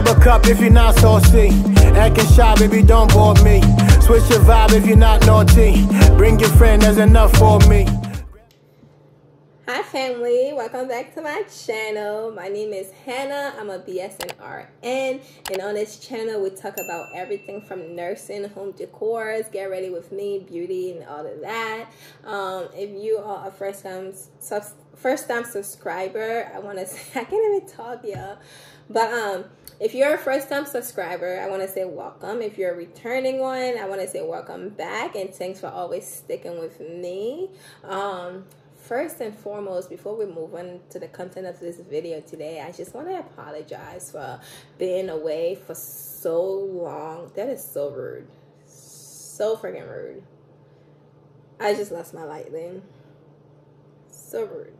Grab a cup if you're not saucy. Acting shy, baby, don't bore me. Switch your vibe if you're not naughty. Bring your friend, there's enough for me. Hi family, welcome back to my channel. My name is Hannah. I'm a BSN RN, and on this channel we talk about everything from nursing, home decors, get ready with me, beauty, and all of that. If you are a first time subscriber, I want to say, I can't even talk, y'all, but if you're a first time subscriber, I want to say welcome. If you're a returning one, I want to say welcome back, and thanks for always sticking with me. First and foremost, before we move on to the content of this video today, I just want to apologize for being away for so long. That is so rude. So freaking rude. I just lost my light then. So rude.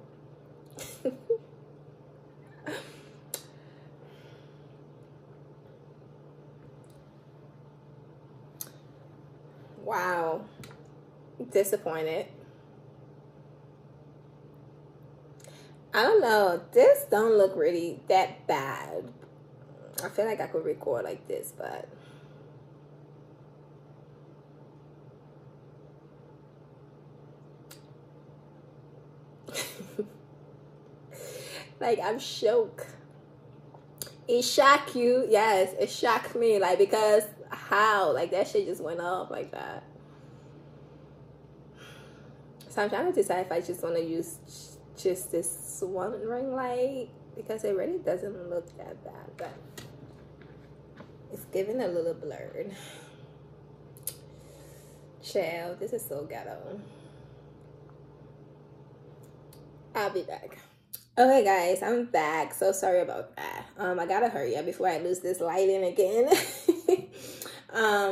Wow. Disappointed. I don't know. This don't look really that bad. I feel like I could record like this, but like I'm shocked. It shocked you? Yes, it shocked me. Like, because how? Like, that shit just went off like that. So I'm trying to decide if I just want to use just this one ring light, because it really doesn't look that bad, but it's giving a little blurred. Child, this is so ghetto. I'll be back. Okay guys, I'm back. So sorry about that. I gotta hurry up before I lose this lighting again.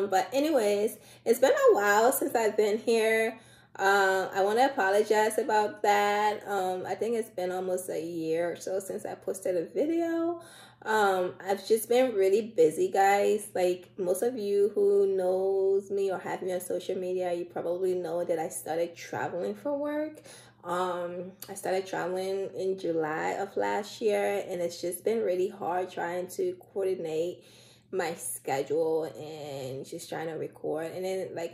But anyways, it's been a while since I've been here. I want to apologize about that. I think it's been almost a year or so since I posted a video. I've just been really busy, guys. Like, most of you who knows me or have me on social media, you probably know that I started traveling for work. I started traveling in July of last year, and it's just been really hard trying to coordinate my schedule and just trying to record. And then, like,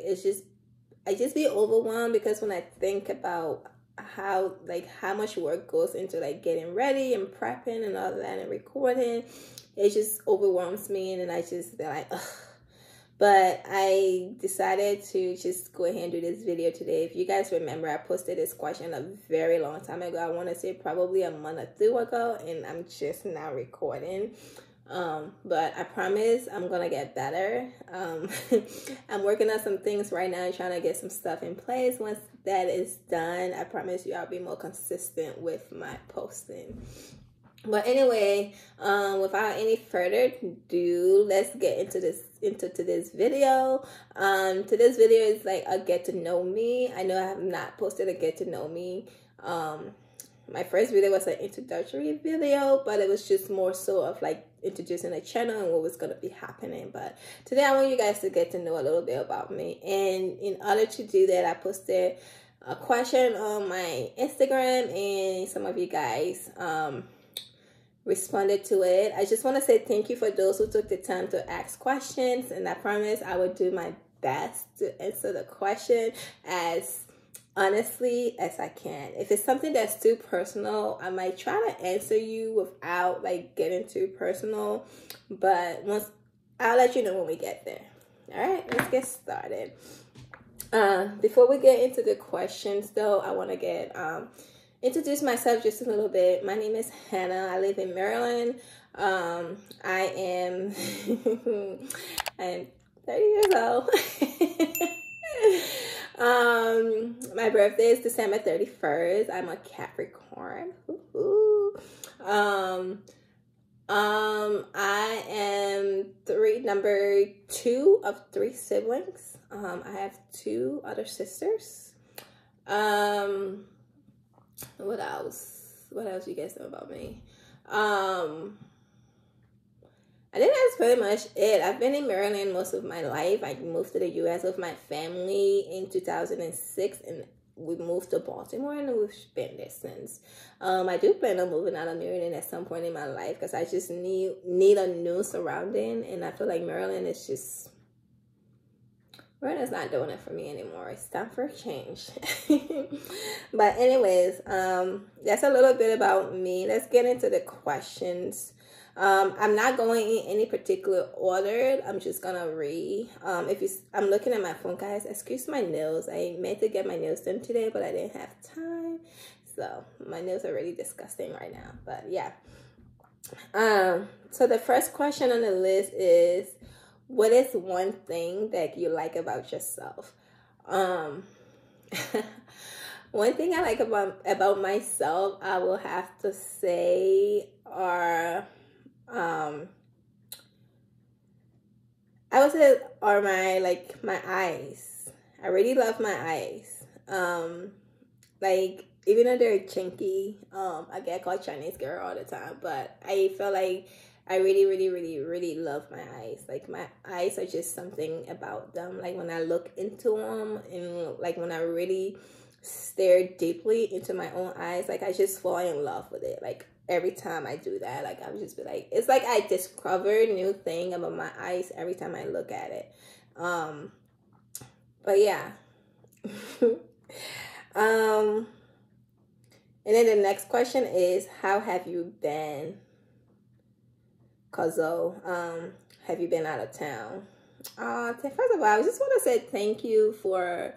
I just be overwhelmed, because when I think about how much work goes into like getting ready and prepping and all of that and recording, it just overwhelms me, and then I just be like, ugh. But I decided to just go ahead and do this video today. If you guys remember, I posted this question a very long time ago. I want to say probably a month or two ago, and I'm just now recording. But I promise I'm gonna get better. I'm working on some things right now and trying to get some stuff in place. Once that is done, I promise you I'll be more consistent with my posting. But anyway, without any further ado, let's get into today's video. Today's video is like a get to know me. I know I have not posted a get to know me. My first video was an introductory video, but it was just more so of like introducing the channel and what was going to be happening. But today I want you guys to get to know a little bit about me. And in order to do that, I posted a question on my Instagram, and some of you guys responded to it. I just want to say thank you for those who took the time to ask questions, and I promise I will do my best to answer the question as honestly as I can. If it's something that's too personal, I might try to answer you without like getting too personal, but I'll let you know when we get there. All right, let's get started. Before we get into the questions though, I want to introduce myself just a little bit. My name is Hannah. I live in Maryland. I am 30 years old. My birthday is December 31st. I'm a Capricorn. I am number 2 of 3 siblings. I have 2 other sisters. What else? What else you guys know about me? I think that's pretty much it. I've been in Maryland most of my life. I moved to the U.S. with my family in 2006 in we moved to Baltimore, and we've been there since. I do plan on moving out of Maryland at some point in my life because I just need a new surrounding, and I feel like Maryland's not doing it for me anymore. It's time for a change. But anyways, that's a little bit about me. Let's get into the questions. I'm not going in any particular order. I'm just gonna read. I'm looking at my phone, guys. Excuse my nails. I meant to get my nails done today, but I didn't have time. So my nails are really disgusting right now. But yeah. So the first question on the list is, what is one thing that you like about yourself? One thing I like about myself, I will have to say, are I would say are my eyes. I really love my eyes. Like, even though they're chinky, I get called Chinese girl all the time, but I feel like I really, really, really, really love my eyes. Like, my eyes are just something about them. Like, when I look into them, and like when I really stare deeply into my own eyes, like I just fall in love with it. Like, every time I do that, like I would just be like, it's like I discover a new thing about my eyes every time I look at it. But yeah. And then the next question is, how have you been? Kazo, have you been out of town? First of all, I just want to say thank you for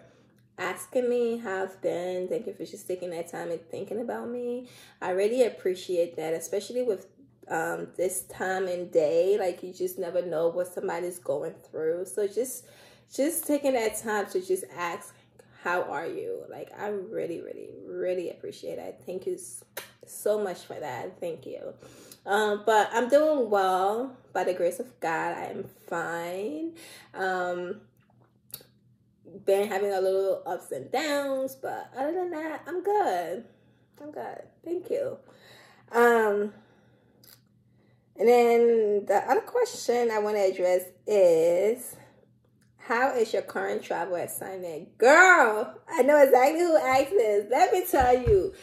asking me how I've been. Thank you for just taking that time and thinking about me. I really appreciate that, especially with this time and day. Like, you just never know what somebody's going through. So just taking that time to just ask, how are you? Like, I really, really, really appreciate it. Thank you so much for that. Thank you. But I'm doing well by the grace of God. I am fine. Been having a little ups and downs, but other than that, I'm good. Thank you. And then the other question I want to address is, how is your current travel assignment? Girl, I know exactly who asked this. Let me tell you,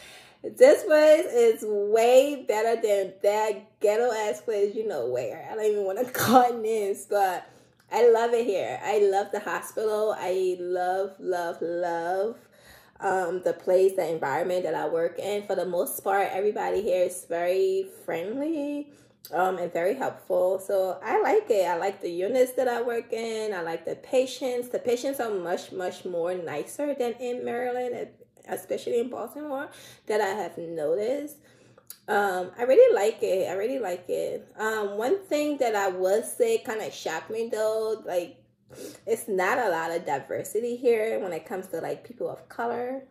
this place is way better than that ghetto ass place, you know where. I don't even want to call names, but I love it here. I love the hospital. I love the place, the environment that I work in. For the most part, everybody here is very friendly and very helpful. So I like it. I like the units that I work in. I like the patients. The patients are much, much more nicer than in Maryland, especially in Baltimore, that I have noticed. I really like it. One thing that I would say kind of shocked me though, like, it's not a lot of diversity here when it comes to like people of color.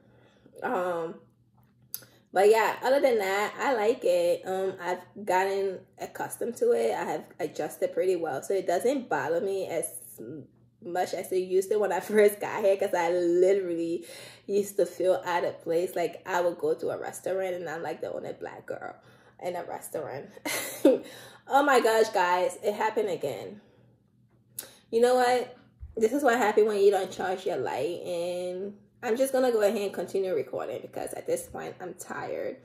But yeah, other than that, I like it. I've gotten accustomed to it. I have adjusted pretty well, so it doesn't bother me as much as it used to when I first got here, because I literally used to feel out of place. Like, I would go to a restaurant and I'm like the only black girl in a restaurant. Oh my gosh, guys, it happened again. You know what? This is what happens when you don't charge your light, and I'm just gonna go ahead and continue recording because at this point I'm tired.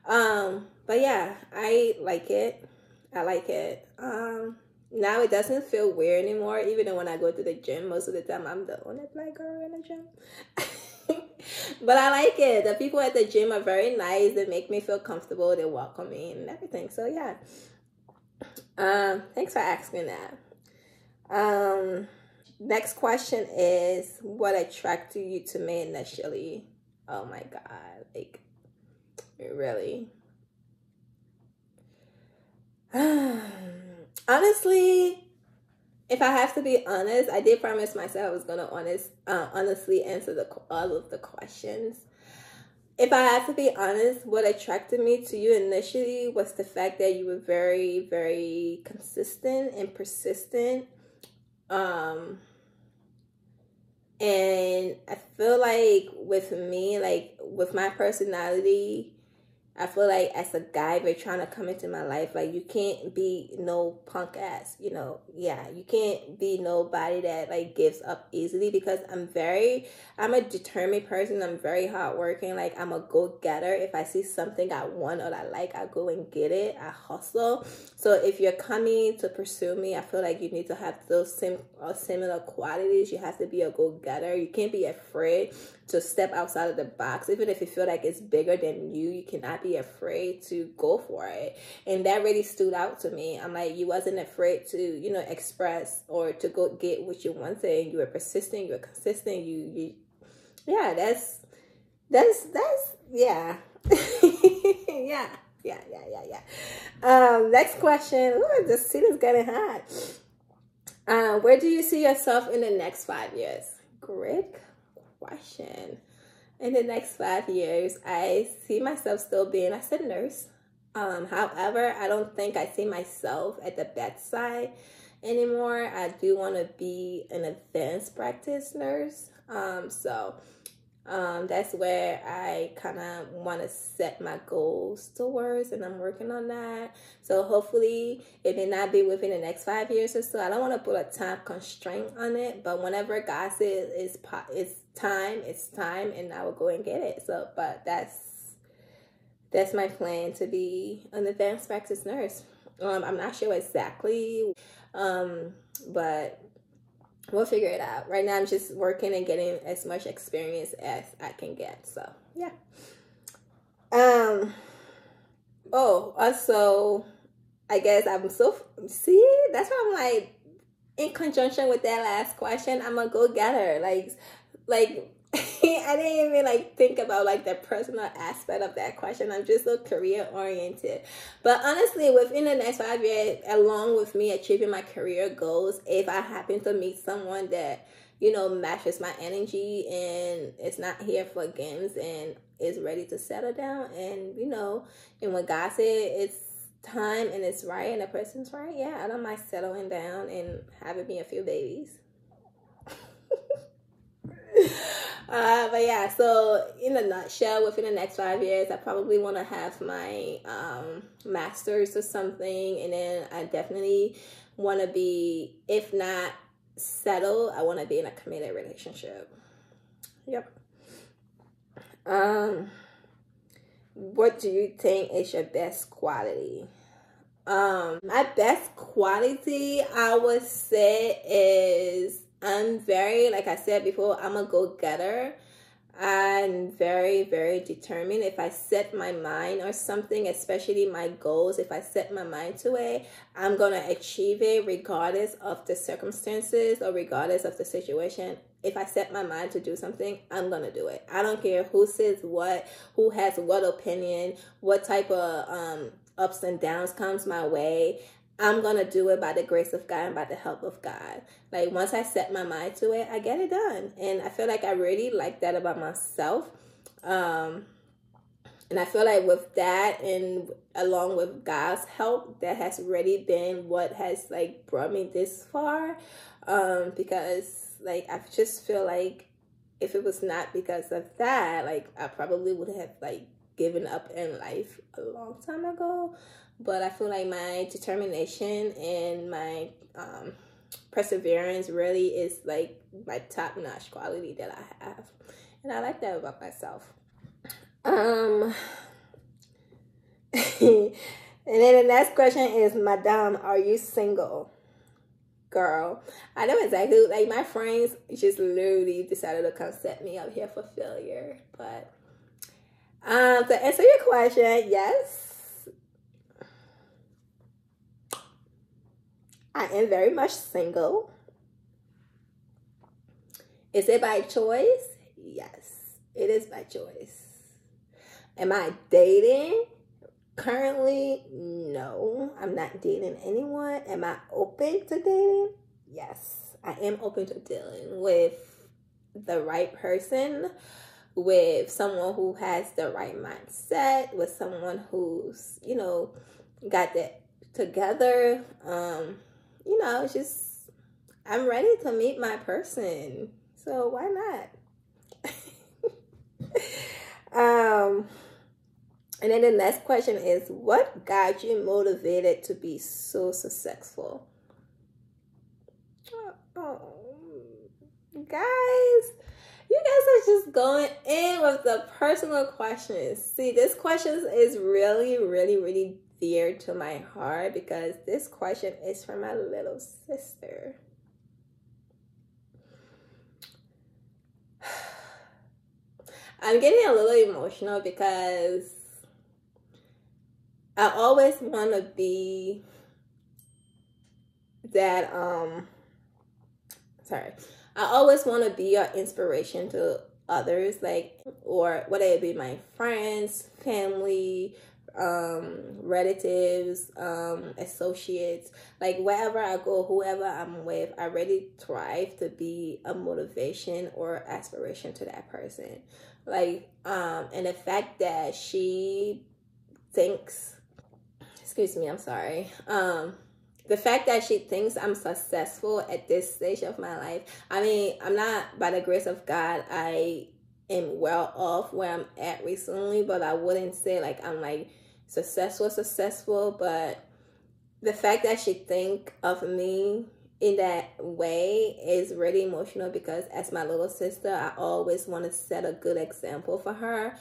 But yeah, I like it. Now it doesn't feel weird anymore, even though when I go to the gym, most of the time I'm the only black girl in the gym. But I like it. The people at the gym are very nice. They make me feel comfortable. They welcome me and everything. So yeah. Thanks for asking that. Next question is, what attracted you to me initially? Oh my God. Like, really? Honestly, if I have to be honest, I did promise myself I was going to honestly answer all of the questions. If I have to be honest, what attracted me to you initially was the fact that you were very, very consistent and persistent. And I feel like with me, like with my personality, I feel like as a guy, if you're trying to come into my life, like, you can't be no punk ass, you know. Yeah, you can't be nobody that like gives up easily, because I'm a determined person. I'm very hardworking. Like, I'm a go-getter. If I see something I want or I like, I go and get it. I hustle. So if you're coming to pursue me, I feel like you need to have those similar qualities. You have to be a go-getter. You can't be afraid to step outside of the box. Even if you feel like it's bigger than you cannot be afraid to go for it. And that really stood out to me. I'm like, you wasn't afraid to, you know, express or to go get what you wanted. You were persistent, you were consistent, yeah, that's yeah. yeah. Next question. Ooh, the seat is getting hot. Where do you see yourself in the next 5 years? Great question. In the next 5 years, I see myself still being, I said, nurse. However, I don't think I see myself at the bedside anymore. I do want to be an advanced practice nurse. That's where I kind of want to set my goals towards, and I'm working on that. So hopefully it may not be within the next 5 years or so. I don't want to put a time constraint on it, but whenever God says it's time, and I will go and get it. So, but that's my plan, to be an advanced practice nurse. I'm not sure exactly, but we'll figure it out. Right now, I'm just working and getting as much experience as I can get. So, yeah. Oh, also, I guess that's why I'm like, in conjunction with that last question, I'm a go-getter. Like, I didn't even like think about like the personal aspect of that question. I'm just so career oriented. But honestly, within the next 5 years, along with me achieving my career goals, if I happen to meet someone that, you know, matches my energy and is not here for games and is ready to settle down, and, you know, and when God said it's time and it's right and the person's right, yeah, I don't mind settling down and having me a few babies. But yeah, so in a nutshell, within the next 5 years, I probably want to have my master's or something, and then I definitely want to be, if not settled, I want to be in a committed relationship. Yep. What do you think is your best quality? My best quality, I would say, is I'm very, like I said before, I'm a go-getter. I'm very, very determined. If I set my mind or something, especially my goals, if I set my mind to it, I'm going to achieve it regardless of the circumstances or regardless of the situation. If I set my mind to do something, I'm going to do it. I don't care who says what, who has what opinion, what type of ups and downs comes my way. I'm going to do it by the grace of God and by the help of God. Like, once I set my mind to it, I get it done. And I feel like I really like that about myself. And I feel like with that, and along with God's help, that has really been what has like brought me this far. Because like, I just feel like if it was not because of that, like, I probably would have like given up in life a long time ago. But I feel like my determination and my perseverance really is like my top-notch quality that I have. And I like that about myself. And then the next question is, Madame, are you single? Girl, I know exactly, like, my friends just literally decided to come set me up here for failure. But to answer your question, yes, I am very much single. Is it by choice? Yes, it is by choice. Am I dating? Currently, no. I'm not dating anyone. Am I open to dating? Yes, I am open to dealing with the right person, with someone who has the right mindset, with someone who's, you know, got that together. You know, it's just, I'm ready to meet my person. So why not? And then the next question is, what got you motivated to be so successful? Oh, guys, you guys are just going in with the personal questions. See, this question is really, really, really dear to my heart because this question is for my little sister. I'm getting a little emotional because I always want to be that, sorry. I always want to be an inspiration to others, like, or whether it be my friends, family, relatives, associates, like wherever I go, whoever I'm with, I really thrive to be a motivation or aspiration to that person. Like, and the fact that she thinks, excuse me, I'm sorry. The fact that she thinks I'm successful at this stage of my life. I mean, I'm not, by the grace of God, I am well off where I'm at recently, but I wouldn't say like I'm like successful, but the fact that she think of me in that way is really emotional because as my little sister, I always want to set a good example for her.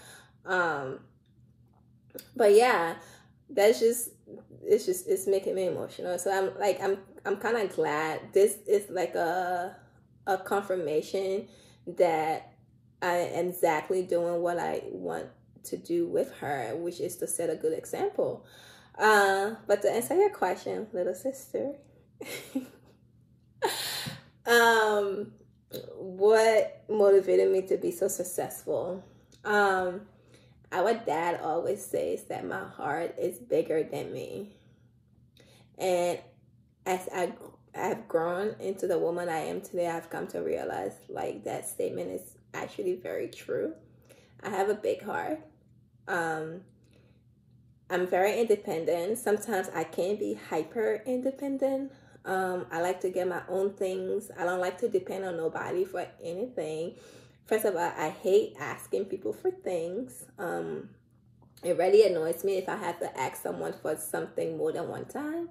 But yeah, that's just it's making me emotional. So I'm kind of glad this is like a confirmation that I am exactly doing what I want to do with her, which is to set a good example. But to answer your question, little sister, what motivated me to be so successve our dad always says that my heart is bigger than me. And as I've grown into the woman I am today, I've come to realize like that statement is actually very true. I have a big heart. I'm very independent. Sometimes I can be hyper independent. I like to get my own things. I don't like to depend on nobody for anything. First of all, I hate asking people for things. It really annoys me if I have to ask someone for something more than one time.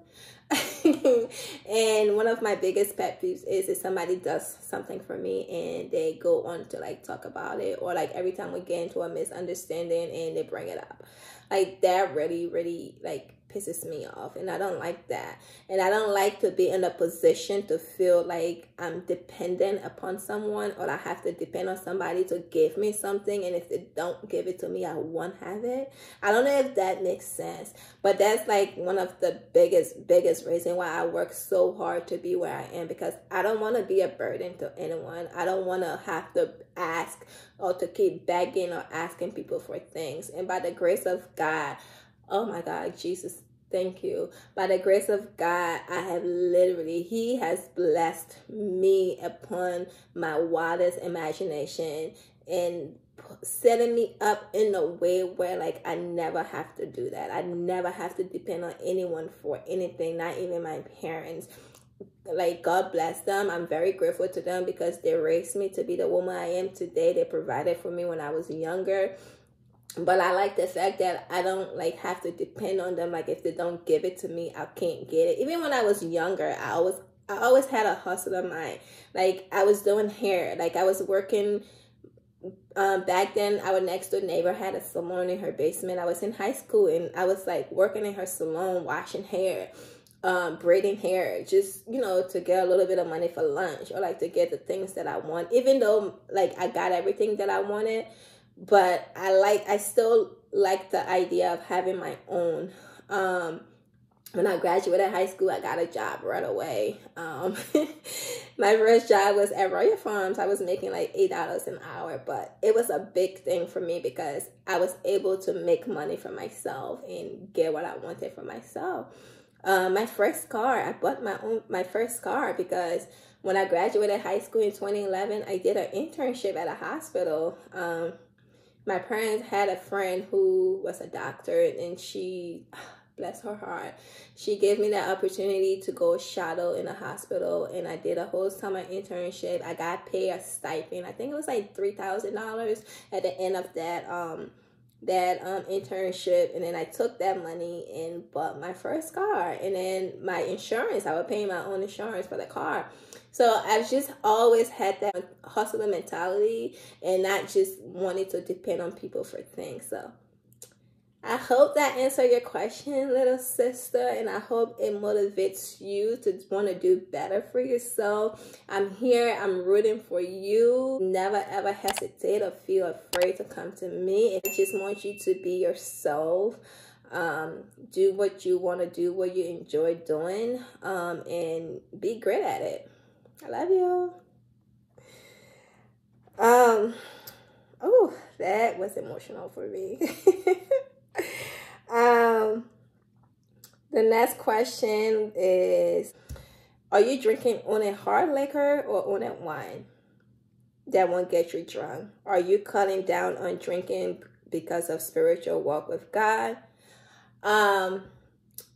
And one of my biggest pet peeves is if somebody does something for me and they go on to like talk about it, or like every time we get into a misunderstanding and they bring it up. Like that really, really like pisses me off, and I don't like that. And I don't like to be in a position to feel like I'm dependent upon someone, or I have to depend on somebody to give me something, and if they don't give it to me, I won't have it. I don't know if that makes sense, but that's like one of the biggest reason why I work so hard to be where I am, because I don't want to be a burden to anyone. I don't want to have to ask or to keep begging or asking people for things. And by the grace of God, oh my God, Jesus, thank you. By the grace of God, I have literally, He has blessed me upon my wildest imagination and setting me up in a way where like I never have to do that. I never have to depend on anyone for anything, not even my parents. Like, God bless them. I'm very grateful to them because they raised me to be the woman I am today. They provided for me when I was younger. But I like the fact that I don't like have to depend on them. Like if they don't give it to me, I can't get it. Even when I was younger, I always had a hustler mind. Like I was doing hair. Like I was working. Back then, our next door neighbor had a salon in her basement. I was in high school and I was like working in her salon, washing hair, braiding hair, just, you know, to get a little bit of money for lunch or like to get the things that I want. Even though like I got everything that I wanted, but I still like the idea of having my own. When I graduated high school, I got a job right away. My first job was at Royal Farms. I was making like $8 an hour, but it was a big thing for me because I was able to make money for myself and get what I wanted for myself. My first car, I bought my first car because when I graduated high school in 2011, I did an internship at a hospital. My parents had a friend who was a doctor, and she, bless her heart, she gave me that opportunity to go shadow in a hospital, and I did a whole summer internship. I got paid a stipend. I think it was like $3,000 at the end of that internship, and then I took that money and bought my first car. And then my insurance, I was paying my own insurance for the car. So I've just always had that hustler mentality and not just wanting to depend on people for things. So I hope that answered your question, little sister, and I hope it motivates you to want to do better for yourself. I'm here. I'm rooting for you. Never, ever hesitate or feel afraid to come to me. I just want you to be yourself. Do what you want to do, what you enjoy doing, and be great at it. I love you. Oh, that was emotional for me. The next question is, are you drinking only hard liquor or only wine that won't get you drunk? Are you cutting down on drinking because of spiritual walk with God?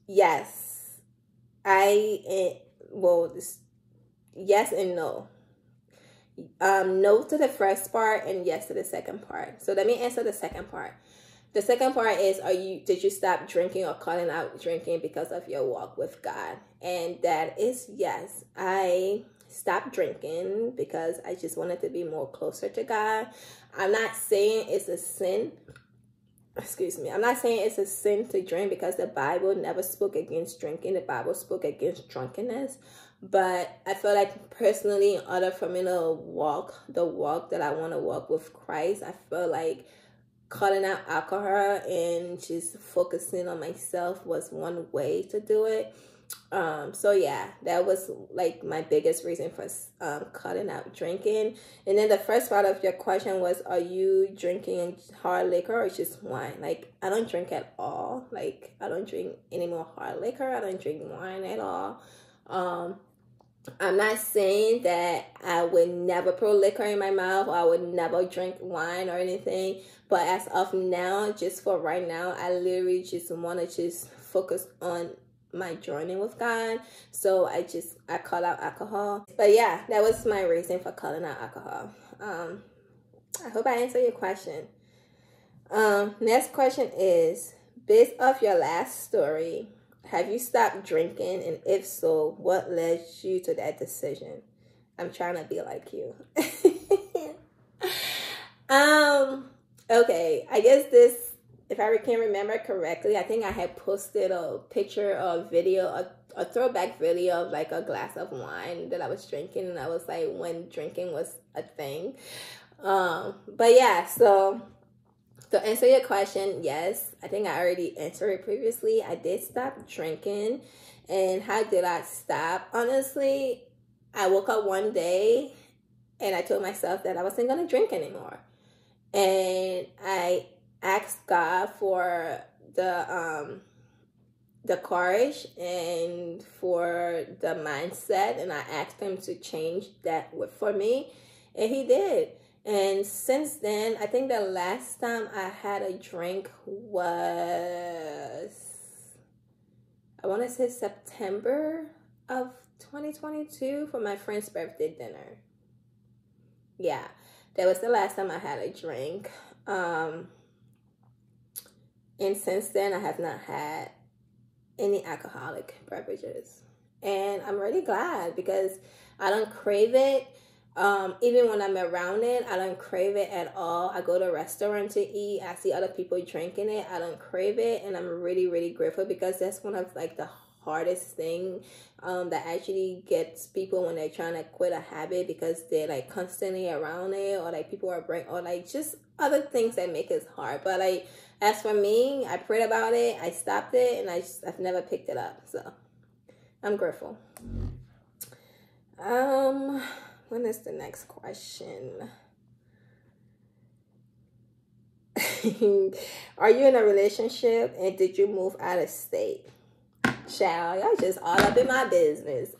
Yes. Yes and no. No to the first part and yes to the second part. So let me answer the second part. The second part is, did you stop drinking or cutting out drinking because of your walk with God? And that is yes. I stopped drinking because I just wanted to be more closer to God. I'm not saying it's a sin. I'm not saying it's a sin to drink, because the Bible never spoke against drinking. The Bible spoke against drunkenness. But I feel like personally, in order for me to walk the walk that I want to walk with Christ, I feel like cutting out alcohol and just focusing on myself was one way to do it. So yeah, that was like my biggest reason for cutting out drinking. And then the first part of your question was, are you drinking hard liquor or just wine? Like, I don't drink at all. Like, I don't drink any more hard liquor. I don't drink wine at all. I'm not saying that I would never put liquor in my mouth or I would never drink wine or anything. But as of now, just for right now, I literally just want to just focus on my journey with God. So I cut out alcohol. But yeah, that was my reason for cutting out alcohol. I hope I answered your question. Next question is, based off your last story, have you stopped drinking? And if so, what led you to that decision? I'm trying to be like you. Okay, I guess if I can remember correctly, I think I had posted a picture or video, a throwback video of like a glass of wine that I was drinking, and I was like, when drinking was a thing. But yeah, so to answer your question, yes, I think I already answered it previously. I did stop drinking. And how did I stop? Honestly, I woke up one day and I told myself that I wasn't going to drink anymore. And I asked God for the courage and for the mindset, and I asked him to change that for me, and he did. And since then, I think the last time I had a drink was, I want to say September of 2022 for my friend's birthday dinner. Yeah, that was the last time I had a drink. And since then, I have not had any alcoholic beverages. And I'm really glad, because I don't crave it. Even when I'm around it, I don't crave it at all. I go to a restaurant to eat. I see other people drinking it. I don't crave it. And I'm really, really grateful, because that's one of like the hardest thing that actually gets people when they're trying to quit a habit, because they're like constantly around it, or like people are or like just other things that make it hard. But like, as for me, I prayed about it, I stopped it, and I've never picked it up. So I'm grateful. When is the next question? Are you in a relationship, and did you move out of state? Child, y'all just all up in my business.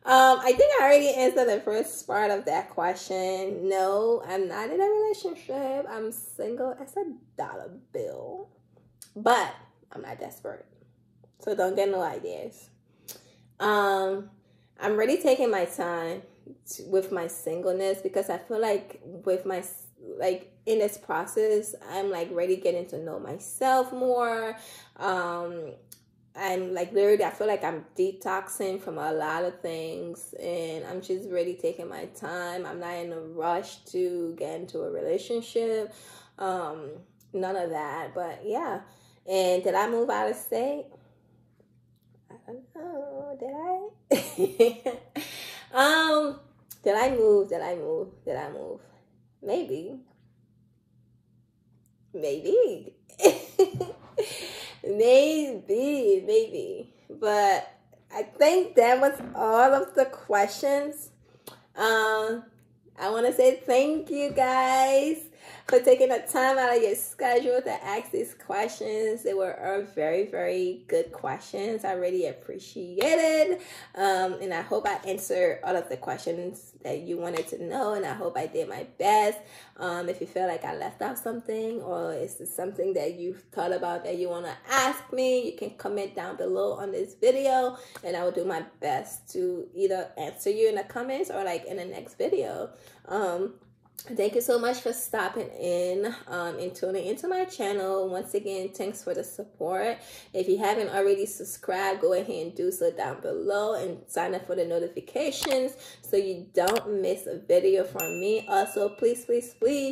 I think I already answered the first part of that question. No, I'm not in a relationship. I'm single as a dollar bill. But I'm not desperate. So don't get no ideas. I'm really taking my time with my singleness, because I feel like with my like in this process, I'm like really getting to know myself more. I'm like literally, I feel like I'm detoxing from a lot of things, and I'm just really taking my time. I'm not in a rush to get into a relationship. None of that. But yeah. And did I move out of state? I don't know. Did I? Did I move? Did I move? Did I move? Maybe. Maybe. Maybe. But I think that was all of the questions. I want to say thank you guys for taking the time out of your schedule to ask these questions. They were very, very good questions. I really appreciate it. And I hope I answered all of the questions that you wanted to know, and I hope I did my best. If you feel like I left out something, or is this something that you've thought about that you want to ask me, you can comment down below on this video, and I will do my best to either answer you in the comments or like in the next video. Thank you so much for stopping in and tuning into my channel. Once again, thanks for the support. If you haven't already subscribed, go ahead and do so down below and sign up for the notifications so you don't miss a video from me. Also, please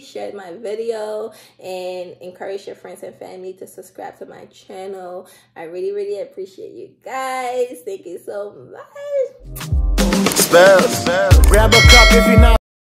share my video and encourage your friends and family to subscribe to my channel. I really appreciate you guys. Thank you so much. Spells. Grab a cup if you're not